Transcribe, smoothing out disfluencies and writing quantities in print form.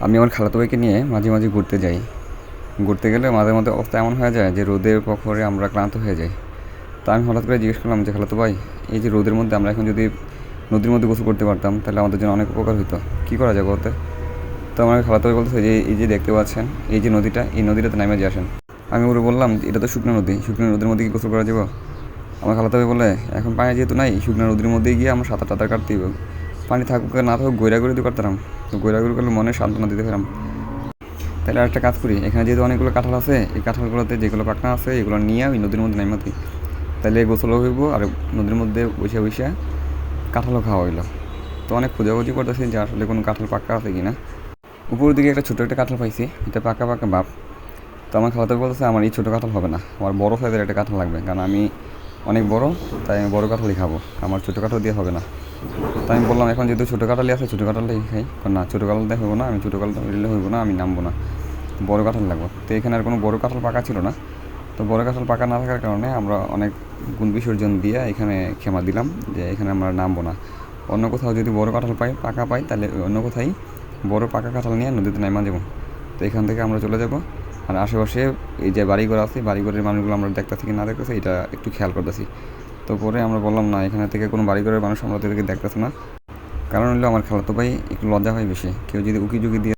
আমি আমার খালাতো ভাইকে নিয়ে মাঝে মাঝে ঘুরতে যাই। ঘুরতে গেলে মাঝে মধ্যে অবস্থা এমন হয়ে যায় যে রোদের প্রখরে আমরা ক্লান্ত হয়ে যাই। তা আমি হঠাৎ করে জিজ্ঞেস করলাম যে খালাতো ভাই, এই যে রোদের মধ্যে আমরা এখন যদি নদীর মধ্যে গোসল করতে পারতাম তাহলে আমাদের জন্য অনেক উপকার হতো, কী করা যায় বলতে? তো আমার খালাতো ভাই বলতেছে যে এই যে দেখতে পাচ্ছেন এই যে নদীটা, এই নদীটাতে নামে যে আসেন। আমি ওরে বললাম এটা তো শুকনো নদী, শুকনো নদীর মধ্যে কি গোসল করা যাবে? আমার খালাতো ভাই বলে এখন পানি যেহেতু নাই, শুকনো নদীর মধ্যেই গিয়ে আমরা সাঁতার টাতার কাটতেই হবে। পানি থাকুক না থাকুক গৈরাগুড়ি তো করতাম, তো গৈরাগুড়ি করলে মনে সান্ত্বনা দিতে পারলাম। তাহলে আরেকটা কাজ করি, এখানে যেহেতু অনেকগুলো কাঁঠাল আছে, এই কাঁঠালগুলোতে যেগুলো পাকনা আছে এগুলো নিয়ে ওই নদীর মধ্যে নাইমাতি, তাহলে গোসলও হইব আর নদীর মধ্যে বসে বসে কাঁঠালও খাওয়া হইলো। তো অনেক খোঁজাখুঁজি করতেছি যে আসলে কোনো কাঁঠাল পাক্কা আছে কি না। উপরের দিকে একটা ছোটো একটা কাঁঠাল পাইছি, এটা পাকা পাকা বাপ। তো আমার খালাতো বলতেছে আমার এই ছোটো কাঁঠাল হবে না, আমার বড়ো সাইজের একটা কাঁঠাল লাগবে, কারণ আমি অনেক বড়, তাই আমি বড়ো কাঁঠালই খাবো, আমার ছোটো কাঁঠাল দিয়ে হবে না। তাই আমি বললাম এখন যেহেতু ছোটো কাঁঠালই আছে ছোটো কাঁঠালটাই খাই, না ছোটো কাঁঠাল দিয়ে হইব না, আমি ছোটো কাঁঠাল দিলে হইব না, আমি নামবো না, বড় কাঁঠাল লাগবে। তো এখানে আর কোনো বড় কাঁঠাল পাকা ছিল না। তো বড় কাঁঠাল পাকা না থাকার কারণে আমরা অনেক গুণ বিসর্জন দিয়ে এখানে ক্ষমা দিলাম যে এখানে আমরা নামবো না। অন্য কোথাও যদি বড় কাঁঠাল পাই, পাকা পাই, তাহলে অন্য কোথায় বড় পাকা কাঁঠাল নিয়ে নদীতে নামা যাবো। তো এখান থেকে আমরা চলে যাব। আর আশেপাশে এই যে বাড়িঘর আছে, বাড়িঘরের মানুষগুলো আমরা দেখতেছি কি না দেখতেছি এটা একটু খেয়াল করতেছি। তো পরে আমরা বললাম না, এখানে থেকে কোনো বাড়িঘরের মানুষ আমরা ওদেরকে দেখতেছি না, কারণ হলো আমার খালাতো ভাই একটু লজ্জা হয় বেশি, কেউ যদি উকি ঝুঁকি দিয়ে